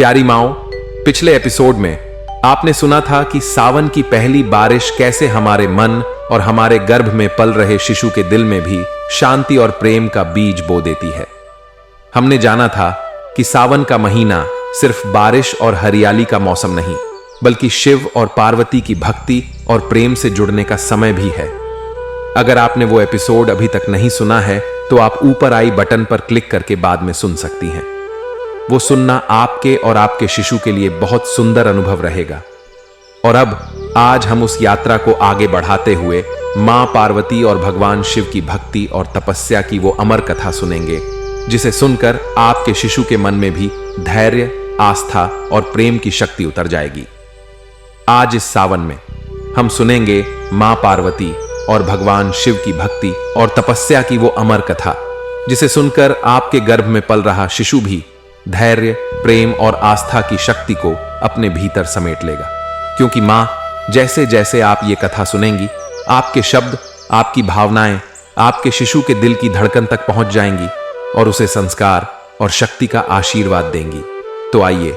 प्यारी माओ, पिछले एपिसोड में आपने सुना था कि सावन की पहली बारिश कैसे हमारे मन और हमारे गर्भ में पल रहे शिशु के दिल में भी शांति और प्रेम का बीज बो देती है। हमने जाना था कि सावन का महीना सिर्फ बारिश और हरियाली का मौसम नहीं, बल्कि शिव और पार्वती की भक्ति और प्रेम से जुड़ने का समय भी है। अगर आपने वो एपिसोड अभी तक नहीं सुना है तो आप ऊपर आई बटन पर क्लिक करके बाद में सुन सकती हैं। वो सुनना आपके और आपके शिशु के लिए बहुत सुंदर अनुभव रहेगा। और अब आज हम उस यात्रा को आगे बढ़ाते हुए मां पार्वती और भगवान शिव की भक्ति और तपस्या की वो अमर कथा सुनेंगे, जिसे सुनकर आपके शिशु के मन में भी धैर्य, आस्था और प्रेम की शक्ति उतर जाएगी। आज इस सावन में हम सुनेंगे मां पार्वती और भगवान शिव की भक्ति और तपस्या की वो अमर कथा, जिसे सुनकर आपके गर्भ में पल रहा शिशु भी धैर्य, प्रेम और आस्था की शक्ति को अपने भीतर समेट लेगा। क्योंकि मां, जैसे जैसे आप ये कथा सुनेंगी, आपके शब्द, आपकी भावनाएं आपके शिशु के दिल की धड़कन तक पहुंच जाएंगी और उसे संस्कार और शक्ति का आशीर्वाद देंगी। तो आइए,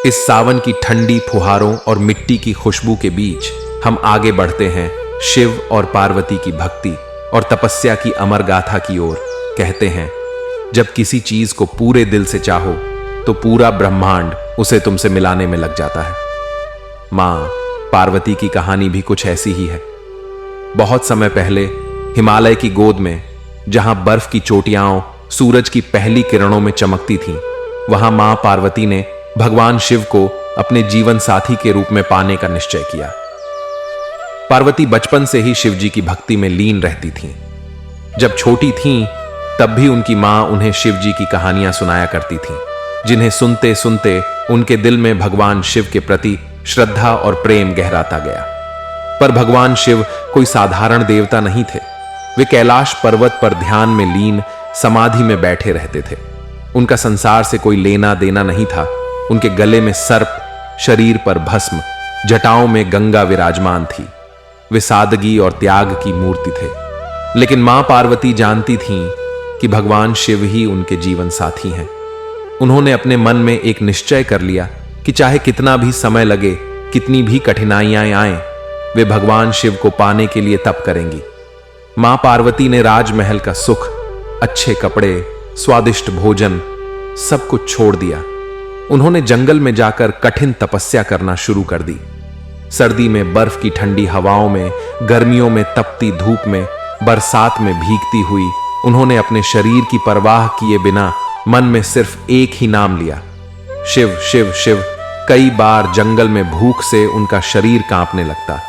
इस सावन की ठंडी फुहारों और मिट्टी की खुशबू के बीच हम आगे बढ़ते हैं शिव और पार्वती की भक्ति और तपस्या की अमर गाथा की ओर। कहते हैं, जब किसी चीज को पूरे दिल से चाहो तो पूरा ब्रह्मांड उसे तुमसे मिलाने में लग जाता है। मां पार्वती की कहानी भी कुछ ऐसी ही है। बहुत समय पहले हिमालय की गोद में, जहां बर्फ की चोटियां सूरज की पहली किरणों में चमकती थीं, वहां मां पार्वती ने भगवान शिव को अपने जीवन साथी के रूप में पाने का निश्चय किया। पार्वती बचपन से ही शिव जी की भक्ति में लीन रहती थीं। जब छोटी थीं तब भी उनकी मां उन्हें शिव जी की कहानियां सुनाया करती थीं, जिन्हें सुनते सुनते उनके दिल में भगवान शिव के प्रति श्रद्धा और प्रेम गहराता गया। पर भगवान शिव कोई साधारण देवता नहीं थे। वे कैलाश पर्वत पर ध्यान में लीन समाधि में बैठे रहते थे। उनका संसार से कोई लेना देना नहीं था। उनके गले में सर्प, शरीर पर भस्म, जटाओं में गंगा विराजमान थी। वे सादगी और त्याग की मूर्ति थे। लेकिन मां पार्वती जानती थीं कि भगवान शिव ही उनके जीवन साथी हैं। उन्होंने अपने मन में एक निश्चय कर लिया कि चाहे कितना भी समय लगे, कितनी भी कठिनाइयां आएं, वे भगवान शिव को पाने के लिए तप करेंगी। मां पार्वती ने राजमहल का सुख, अच्छे कपड़े, स्वादिष्ट भोजन सब कुछ छोड़ दिया। उन्होंने जंगल में जाकर कठिन तपस्या करना शुरू कर दी। सर्दी में बर्फ की ठंडी हवाओं में, गर्मियों में तपती धूप में, बरसात में भीगती हुई उन्होंने अपने शरीर की परवाह किए बिना मन में सिर्फ एक ही नाम लिया, शिव शिव शिव। कई बार जंगल में भूख से उनका शरीर कांपने लगता,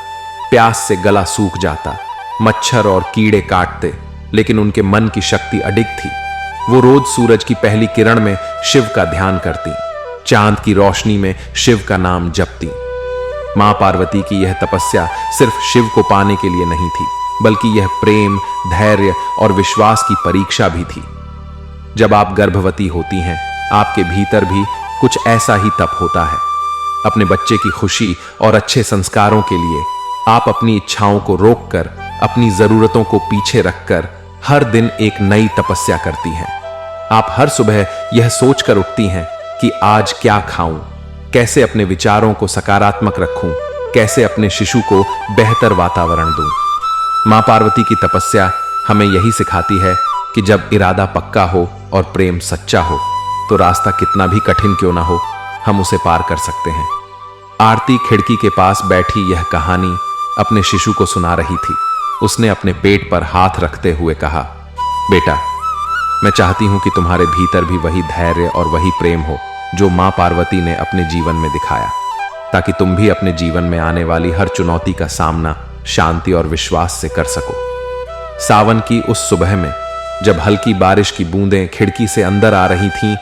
प्यास से गला सूख जाता, मच्छर और कीड़े काटते, लेकिन उनके मन की शक्ति अडिग थी। वो रोज सूरज की पहली किरण में शिव का ध्यान करती, चांद की रोशनी में शिव का नाम जपती। मां पार्वती की यह तपस्या सिर्फ शिव को पाने के लिए नहीं थी, बल्कि यह प्रेम, धैर्य और विश्वास की परीक्षा भी थी। जब आप गर्भवती होती हैं, आपके भीतर भी कुछ ऐसा ही तप होता है। अपने बच्चे की खुशी और अच्छे संस्कारों के लिए आप अपनी इच्छाओं को रोककर, अपनी जरूरतों को पीछे रखकर हर दिन एक नई तपस्या करती हैं। आप हर सुबह यह सोचकर उठती हैं कि आज क्या खाऊं, कैसे अपने विचारों को सकारात्मक रखूं, कैसे अपने शिशु को बेहतर वातावरण दूं। मां पार्वती की तपस्या हमें यही सिखाती है कि जब इरादा पक्का हो और प्रेम सच्चा हो, तो रास्ता कितना भी कठिन क्यों ना हो, हम उसे पार कर सकते हैं। आरती खिड़की के पास बैठी यह कहानी अपने शिशु को सुना रही थी। उसने अपने पेट पर हाथ रखते हुए कहा, बेटा, मैं चाहती हूं कि तुम्हारे भीतर भी वही धैर्य और वही प्रेम हो जो मां पार्वती ने अपने जीवन में दिखाया, ताकि तुम भी अपने जीवन में आने वाली हर चुनौती का सामना शांति और विश्वास से कर सको। सावन की उस सुबह में जब हल्की बारिश की बूंदें खिड़की से अंदर आ रही थीं,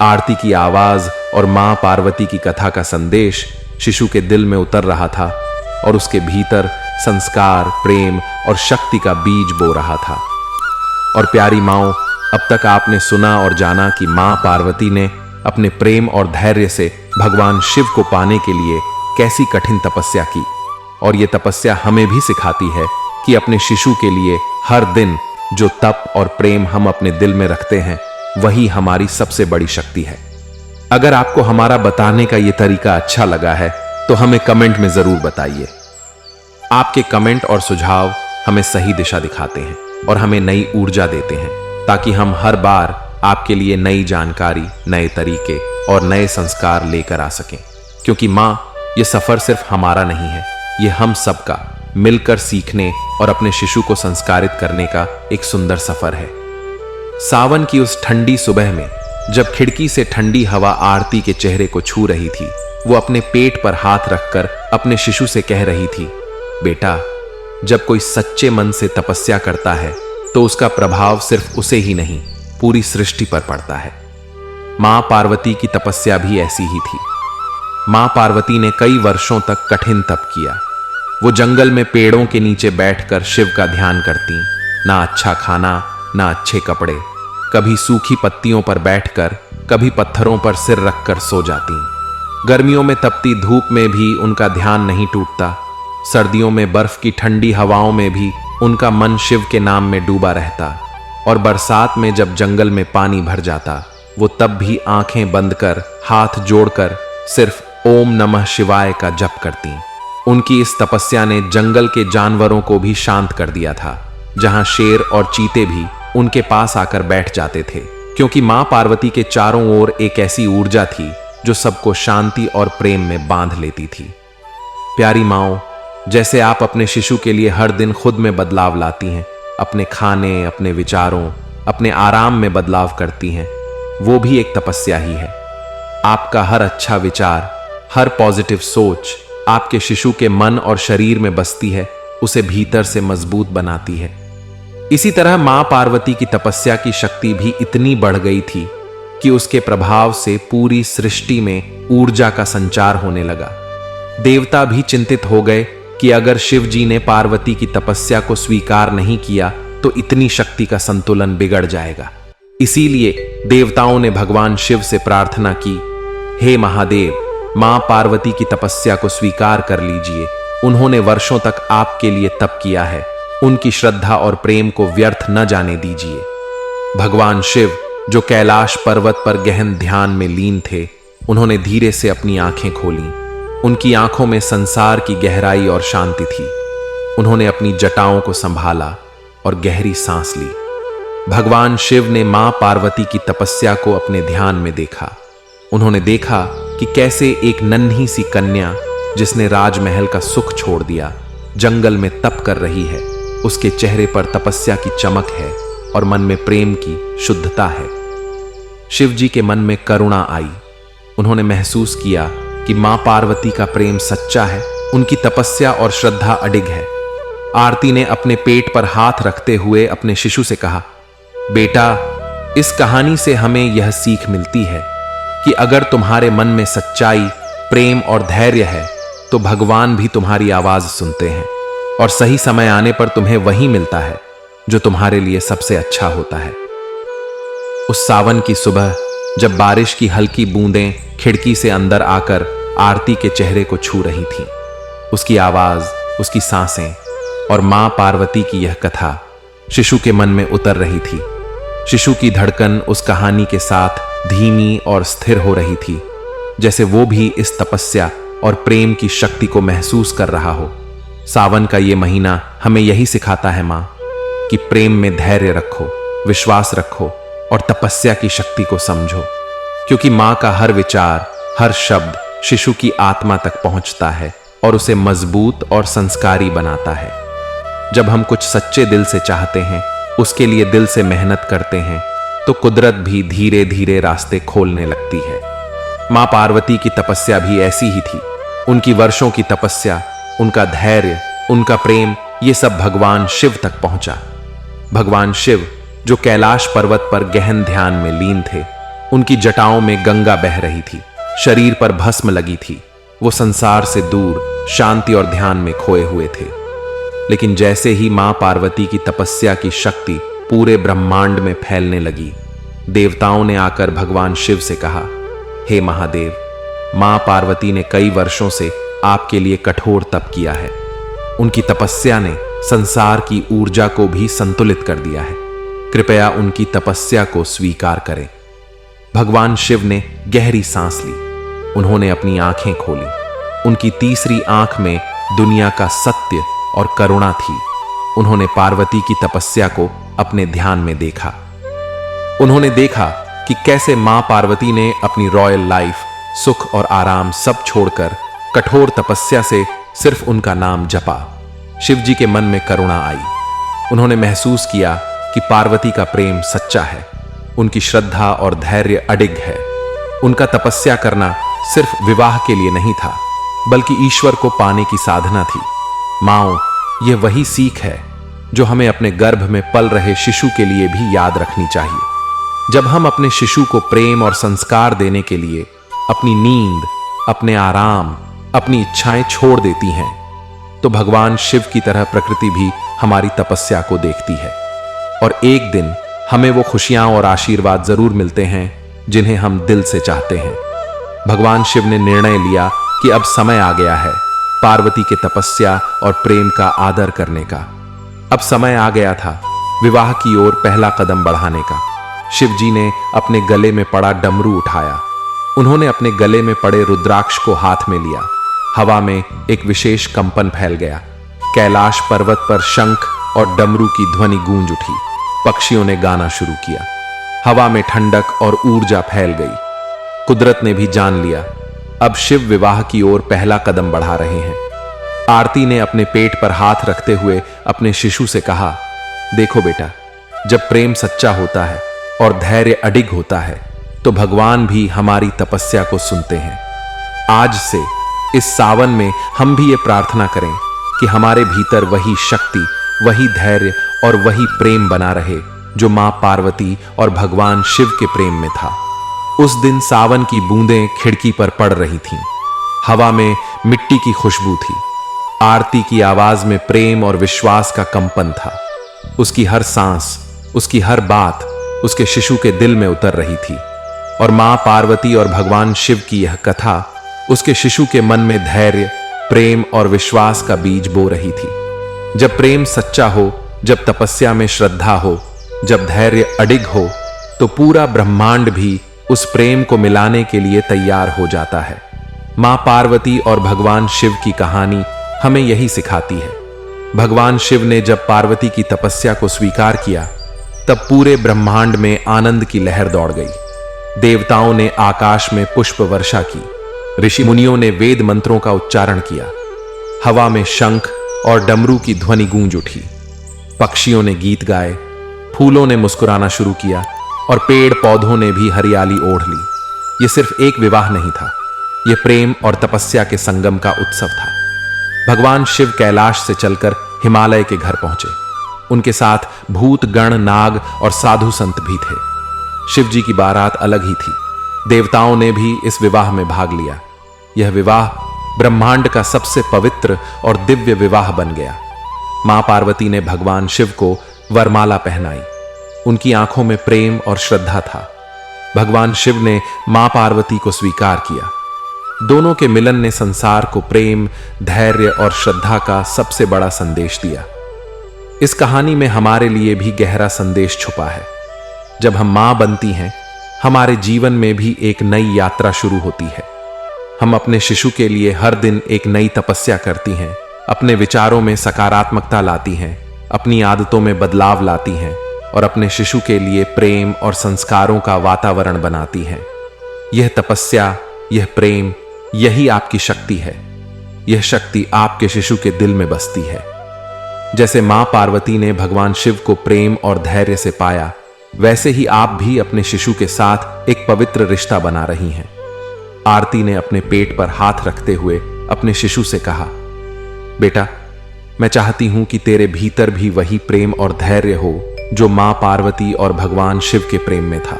आरती की आवाज और मां पार्वती की कथा का संदेश शिशु के दिल में उतर रहा था और उसके भीतर संस्कार, प्रेम और शक्ति का बीज बो रहा था। और प्यारी माओ, अब तक आपने सुना और जाना कि मां पार्वती ने अपने प्रेम और धैर्य से भगवान शिव को पाने के लिए कैसी कठिन तपस्या की। और ये तपस्या हमें भी सिखाती है कि अपने शिशु के लिए हर दिन जो तप और प्रेम हम अपने दिल में रखते हैं, वही हमारी सबसे बड़ी शक्ति है। अगर आपको हमारा बताने का यह तरीका अच्छा लगा है तो हमें कमेंट में जरूर बताइए। आपके कमेंट और सुझाव हमें सही दिशा दिखाते हैं और हमें नई ऊर्जा देते हैं, ताकि हम हर बार आपके लिए नई जानकारी, नए तरीके और नए संस्कार लेकर आ सकें। क्योंकि माँ, ये सफर सिर्फ हमारा नहीं है, ये हम सबका मिलकर सीखने और अपने शिशु को संस्कारित करने का एक सुंदर सफर है। सावन की उस ठंडी सुबह में जब खिड़की से ठंडी हवा आरती के चेहरे को छू रही थी, वो अपने पेट पर हाथ रखकर अपने शिशु से कह रही थी, बेटा, जब कोई सच्चे मन से तपस्या करता है तो उसका प्रभाव सिर्फ उसे ही नहीं, पूरी सृष्टि पर पड़ता है। मां पार्वती की तपस्या भी ऐसी ही थी। मां पार्वती ने कई वर्षों तक कठिन तप किया। वो जंगल में पेड़ों के नीचे बैठकर शिव का ध्यान करती, ना अच्छा खाना, ना अच्छे कपड़े, कभी सूखी पत्तियों पर बैठकर, कभी पत्थरों पर सिर रखकर सो जाती। गर्मियों में तपती धूप में भी उनका ध्यान नहीं टूटता। सर्दियों में बर्फ की ठंडी हवाओं में भी उनका मन शिव के नाम में डूबा रहता। और बरसात में जब जंगल में पानी भर जाता, वो तब भी आंखें बंद कर, हाथ जोड़कर सिर्फ ओम नमः शिवाय का जप करती। उनकी इस तपस्या ने जंगल के जानवरों को भी शांत कर दिया था, जहां शेर और चीते भी उनके पास आकर बैठ जाते थे। क्योंकि मां पार्वती के चारों ओर एक ऐसी ऊर्जा थी जो सबको शांति और प्रेम में बांध लेती थी। प्यारी माओ, जैसे आप अपने शिशु के लिए हर दिन खुद में बदलाव लाती हैं, अपने खाने, अपने विचारों, अपने आराम में बदलाव करती हैं, वो भी एक तपस्या ही है। आपका हर अच्छा विचार, हर पॉजिटिव सोच आपके शिशु के मन और शरीर में बसती है, उसे भीतर से मजबूत बनाती है। इसी तरह मां पार्वती की तपस्या की शक्ति भी इतनी बढ़ गई थी कि उसके प्रभाव से पूरी सृष्टि में ऊर्जा का संचार होने लगा। देवता भी चिंतित हो गए कि अगर शिव जी ने पार्वती की तपस्या को स्वीकार नहीं किया तो इतनी शक्ति का संतुलन बिगड़ जाएगा। इसीलिए देवताओं ने भगवान शिव से प्रार्थना की, हे महादेव, मां पार्वती की तपस्या को स्वीकार कर लीजिए। उन्होंने वर्षों तक आपके लिए तप किया है, उनकी श्रद्धा और प्रेम को व्यर्थ न जाने दीजिए। भगवान शिव, जो कैलाश पर्वत पर गहन ध्यान में लीन थे, उन्होंने धीरे से अपनी आंखें खोलीं। उनकी आंखों में संसार की गहराई और शांति थी। उन्होंने अपनी जटाओं को संभाला और गहरी सांस ली। भगवान शिव ने मां पार्वती की तपस्या को अपने ध्यान में देखा। उन्होंने देखा कि कैसे एक नन्ही सी कन्या, जिसने राजमहल का सुख छोड़ दिया, जंगल में तप कर रही है। उसके चेहरे पर तपस्या की चमक है और मन में प्रेम की शुद्धता है। शिव जी के मन में करुणा आई। उन्होंने महसूस किया कि मां पार्वती का प्रेम सच्चा है, उनकी तपस्या और श्रद्धा अडिग है। आरती ने अपने पेट पर हाथ रखते हुए अपने शिशु से कहा, बेटा, इस कहानी से हमें यह सीख मिलती है कि अगर तुम्हारे मन में सच्चाई, प्रेम और धैर्य है तो भगवान भी तुम्हारी आवाज सुनते हैं और सही समय आने पर तुम्हें वही मिलता है जो तुम्हारे लिए सबसे अच्छा होता है। उस सावन की सुबह जब बारिश की हल्की बूंदें खिड़की से अंदर आकर आरती के चेहरे को छू रही थीं, उसकी आवाज, उसकी सांसें और मां पार्वती की यह कथा शिशु के मन में उतर रही थी। शिशु की धड़कन उस कहानी के साथ धीमी और स्थिर हो रही थी, जैसे वो भी इस तपस्या और प्रेम की शक्ति को महसूस कर रहा हो। सावन का ये महीना हमें यही सिखाता है मां, कि प्रेम में धैर्य रखो, विश्वास रखो और तपस्या की शक्ति को समझो। क्योंकि मां का हर विचार, हर शब्द शिशु की आत्मा तक पहुंचता है और उसे मजबूत और संस्कारी बनाता है। जब हम कुछ सच्चे दिल से चाहते हैं, उसके लिए दिल से मेहनत करते हैं, तो कुदरत भी धीरे धीरे रास्ते खोलने लगती है। मां पार्वती की तपस्या भी ऐसी ही थी। उनकी वर्षों की तपस्या, उनका धैर्य, उनका प्रेम, ये सब भगवान शिव तक पहुंचा। भगवान शिव, जो कैलाश पर्वत पर गहन ध्यान में लीन थे, उनकी जटाओं में गंगा बह रही थी, शरीर पर भस्म लगी थी। वो संसार से दूर शांति और ध्यान में खोए हुए थे। लेकिन जैसे ही मां पार्वती की तपस्या की शक्ति पूरे ब्रह्मांड में फैलने लगी, देवताओं ने आकर भगवान शिव से कहा, हे महादेव, मां पार्वती ने कई वर्षों से आपके लिए कठोर तप किया है। उनकी तपस्या ने संसार की ऊर्जा को भी संतुलित कर दिया है। कृपया उनकी तपस्या को स्वीकार करें। भगवान शिव ने गहरी सांस ली। उन्होंने अपनी आंखें खोली। उनकी तीसरी आंख में दुनिया का सत्य और करुणा थी। उन्होंने पार्वती की तपस्या को अपने ध्यान में देखा। उन्होंने देखा कि कैसे मां पार्वती ने अपनी रॉयल लाइफ, सुख और आराम सब छोड़कर कठोर तपस्या से सिर्फ उनका नाम जपा। शिव जी के मन में करुणा आई। उन्होंने महसूस किया कि पार्वती का प्रेम सच्चा है, उनकी श्रद्धा और धैर्य अडिग है। उनका तपस्या करना सिर्फ विवाह के लिए नहीं था, बल्कि ईश्वर को पाने की साधना थी। माओ, यह वही सीख है जो हमें अपने गर्भ में पल रहे शिशु के लिए भी याद रखनी चाहिए। जब हम अपने शिशु को प्रेम और संस्कार देने के लिए अपनी नींद, अपने आराम, अपनी इच्छाएं छोड़ देती हैं, तो भगवान शिव की तरह प्रकृति भी हमारी तपस्या को देखती है और एक दिन हमें वो खुशियां और आशीर्वाद जरूर मिलते हैं जिन्हें हम दिल से चाहते हैं। भगवान शिव ने निर्णय लिया कि अब समय आ गया है पार्वती के तपस्या और प्रेम का आदर करने का। अब समय आ गया था विवाह की ओर पहला कदम बढ़ाने का। शिव जी ने अपने गले में पड़ा डमरू उठाया। उन्होंने अपने गले में पड़े रुद्राक्ष को हाथ में लिया। हवा में एक विशेष कंपन फैल गया। कैलाश पर्वत पर शंख और डमरू की ध्वनि गूंज उठी। पक्षियों ने गाना शुरू किया। हवा में ठंडक और ऊर्जा फैल गई। कुदरत ने भी जान लिया अब शिव विवाह की ओर पहला कदम बढ़ा रहे हैं। आरती ने अपने पेट पर हाथ रखते हुए अपने शिशु से कहा, देखो बेटा, जब प्रेम सच्चा होता है और धैर्य अडिग होता है तो भगवान भी हमारी तपस्या को सुनते हैं। आज से इस सावन में हम भी ये प्रार्थना करें कि हमारे भीतर वही शक्ति, वही धैर्य और वही प्रेम बना रहे जो मां पार्वती और भगवान शिव के प्रेम में था। उस दिन सावन की बूंदें खिड़की पर पड़ रही थीं। हवा में मिट्टी की खुशबू थी। आरती की आवाज में प्रेम और विश्वास का कंपन था। उसकी हर सांस, उसकी हर बात उसके शिशु के दिल में उतर रही थी और मां पार्वती और भगवान शिव की यह कथा उसके शिशु के मन में धैर्य, प्रेम और विश्वास का बीज बो रही थी। जब प्रेम सच्चा हो, जब तपस्या में श्रद्धा हो, जब धैर्य अडिग हो, तो पूरा ब्रह्मांड भी उस प्रेम को मिलाने के लिए तैयार हो जाता है। मां पार्वती और भगवान शिव की कहानी हमें यही सिखाती है। भगवान शिव ने जब पार्वती की तपस्या को स्वीकार किया, तब पूरे ब्रह्मांड में आनंद की लहर दौड़ गई। देवताओं ने आकाश में पुष्प वर्षा की। ऋषि मुनियों ने वेद मंत्रों का उच्चारण किया। हवा में शंख और डमरू की ध्वनि गूंज उठी। पक्षियों ने गीत गाए, फूलों ने मुस्कुराना शुरू किया और पेड़ पौधों ने भी हरियाली ओढ़ ली। यह सिर्फ एक विवाह नहीं था, यह प्रेम और तपस्या के संगम का उत्सव था। भगवान शिव कैलाश से चलकर हिमालय के घर पहुंचे। उनके साथ भूत, गण, नाग और साधु संत भी थे। शिव जी की बारात अलग ही थी। देवताओं ने भी इस विवाह में भाग लिया। यह विवाह ब्रह्मांड का सबसे पवित्र और दिव्य विवाह बन गया। मां पार्वती ने भगवान शिव को वरमाला पहनाई। उनकी आंखों में प्रेम और श्रद्धा था। भगवान शिव ने मां पार्वती को स्वीकार किया। दोनों के मिलन ने संसार को प्रेम, धैर्य और श्रद्धा का सबसे बड़ा संदेश दिया। इस कहानी में हमारे लिए भी गहरा संदेश छुपा है। जब हम मां बनती हैं, हमारे जीवन में भी एक नई यात्रा शुरू होती है। हम अपने शिशु के लिए हर दिन एक नई तपस्या करती हैं, अपने विचारों में सकारात्मकता लाती हैं, अपनी आदतों में बदलाव लाती हैं और अपने शिशु के लिए प्रेम और संस्कारों का वातावरण बनाती हैं। यह तपस्या, यह प्रेम, यही आपकी शक्ति है। यह शक्ति आपके शिशु के दिल में बसती है। जैसे मां पार्वती ने भगवान शिव को प्रेम और धैर्य से पाया, वैसे ही आप भी अपने शिशु के साथ एक पवित्र रिश्ता बना रही हैं। आरती ने अपने पेट पर हाथ रखते हुए अपने शिशु से कहा, बेटा, मैं चाहती हूं कि तेरे भीतर भी वही प्रेम और धैर्य हो जो मां पार्वती और भगवान शिव के प्रेम में था।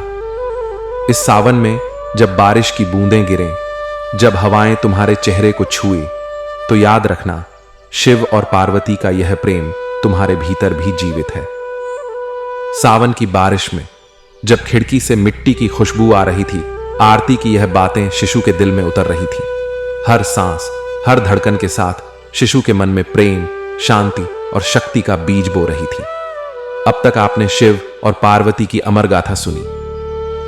इस सावन में जब बारिश की बूंदें गिरें, जब हवाएं तुम्हारे चेहरे को छुए, तो याद रखना, शिव और पार्वती का यह प्रेम तुम्हारे भीतर भी जीवित है। सावन की बारिश में जब खिड़की से मिट्टी की खुशबू आ रही थी, आरती की यह बातें शिशु के दिल में उतर रही थी। हर सांस, हर धड़कन के साथ शिशु के मन में प्रेम, शांति और शक्ति का बीज बो रही थी। अब तक आपने शिव और पार्वती की अमर गाथा सुनी।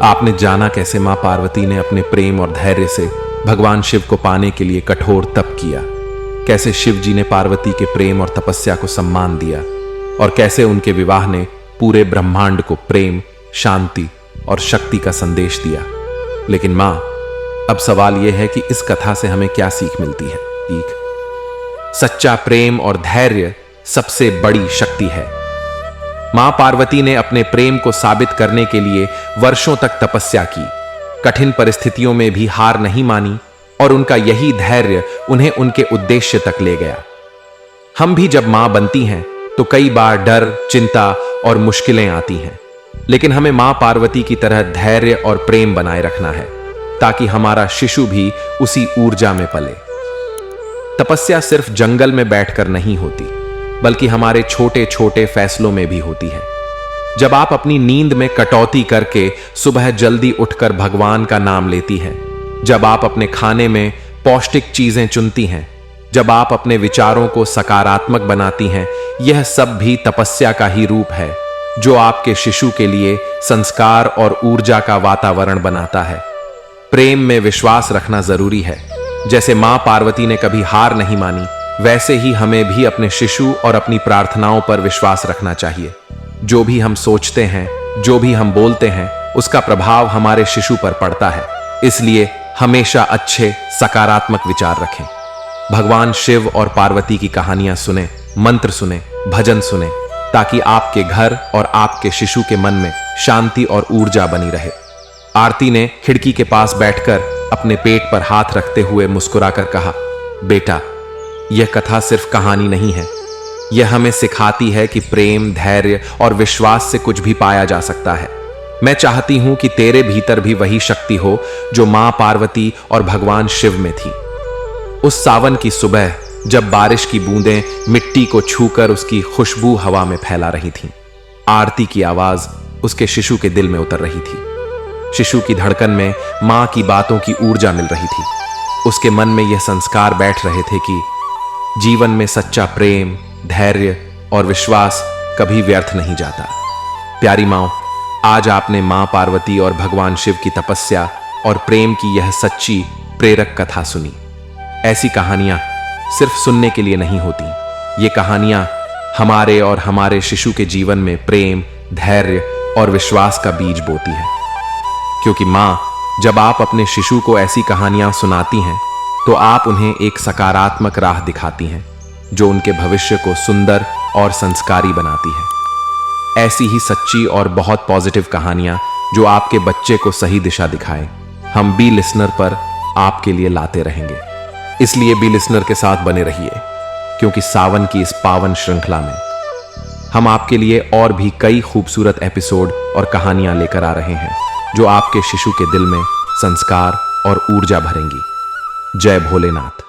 आपने जाना कैसे मां पार्वती ने अपने प्रेम और धैर्य से भगवान शिव को पाने के लिए कठोर तप किया, कैसे शिव जी ने पार्वती के प्रेम और तपस्या को सम्मान दिया और कैसे उनके विवाह ने पूरे ब्रह्मांड को प्रेम, शांति और शक्ति का संदेश दिया। लेकिन मां, अब सवाल यह है कि इस कथा से हमें क्या सीख मिलती है? सीख, सच्चा प्रेम और धैर्य सबसे बड़ी शक्ति है। मां पार्वती ने अपने प्रेम को साबित करने के लिए वर्षों तक तपस्या की, कठिन परिस्थितियों में भी हार नहीं मानी और उनका यही धैर्य उन्हें उनके उद्देश्य तक ले गया। हम भी जब मां बनती हैं तो कई बार डर, चिंता और मुश्किलें आती हैं, लेकिन हमें मां पार्वती की तरह धैर्य और प्रेम बनाए रखना है ताकि हमारा शिशु भी उसी ऊर्जा में पले। तपस्या सिर्फ जंगल में बैठकर नहीं होती, बल्कि हमारे छोटे छोटे फैसलों में भी होती है। जब आप अपनी नींद में कटौती करके सुबह जल्दी उठकर भगवान का नाम लेती हैं, जब आप अपने खाने में पौष्टिक चीजें चुनती हैं, जब आप अपने विचारों को सकारात्मक बनाती हैं, यह सब भी तपस्या का ही रूप है जो आपके शिशु के लिए संस्कार और ऊर्जा का वातावरण बनाता है। प्रेम में विश्वास रखना जरूरी है। जैसे मां पार्वती ने कभी हार नहीं मानी, वैसे ही हमें भी अपने शिशु और अपनी प्रार्थनाओं पर विश्वास रखना चाहिए। जो भी हम सोचते हैं, जो भी हम बोलते हैं, उसका प्रभाव हमारे शिशु पर पड़ता है। इसलिए हमेशा अच्छे सकारात्मक विचार रखें। भगवान शिव और पार्वती की कहानियां सुने, मंत्र सुने, भजन सुने, ताकि आपके घर और आपके शिशु के मन में शांति और ऊर्जा बनी रहे। आरती ने खिड़की के पास बैठकर अपने पेट पर हाथ रखते हुए मुस्कुराकर कहा, बेटा, यह कथा सिर्फ कहानी नहीं है, यह हमें सिखाती है कि प्रेम, धैर्य और विश्वास से कुछ भी पाया जा सकता है। मैं चाहती हूं कि तेरे भीतर भी वही शक्ति हो जो मां पार्वती और भगवान शिव में थी। उस सावन की सुबह जब बारिश की बूंदें मिट्टी को छूकर उसकी खुशबू हवा में फैला रही थीं, आरती की आवाज उसके शिशु के दिल में उतर रही थी। शिशु की धड़कन में मां की बातों की ऊर्जा मिल रही थी। उसके मन में यह संस्कार बैठ रहे थे कि जीवन में सच्चा प्रेम, धैर्य और विश्वास कभी व्यर्थ नहीं जाता। प्यारी माओ, आज आपने मां पार्वती और भगवान शिव की तपस्या और प्रेम की यह सच्ची प्रेरक कथा सुनी। ऐसी कहानियां सिर्फ सुनने के लिए नहीं होती, ये कहानियां हमारे और हमारे शिशु के जीवन में प्रेम, धैर्य और विश्वास का बीज बोती है। क्योंकि मां, जब आप अपने शिशु को ऐसी कहानियां सुनाती हैं तो आप उन्हें एक सकारात्मक राह दिखाती हैं जो उनके भविष्य को सुंदर और संस्कारी बनाती है। ऐसी ही सच्ची और बहुत पॉजिटिव कहानियां जो आपके बच्चे को सही दिशा दिखाएं, हम बी लिसनर पर आपके लिए लाते रहेंगे। इसलिए बी लिसनर के साथ बने रहिए, क्योंकि सावन की इस पावन श्रृंखला में हम आपके लिए और भी कई खूबसूरत एपिसोड और कहानियां लेकर आ रहे हैं जो आपके शिशु के दिल में संस्कार और ऊर्जा भरेंगी। जय भोलेनाथ।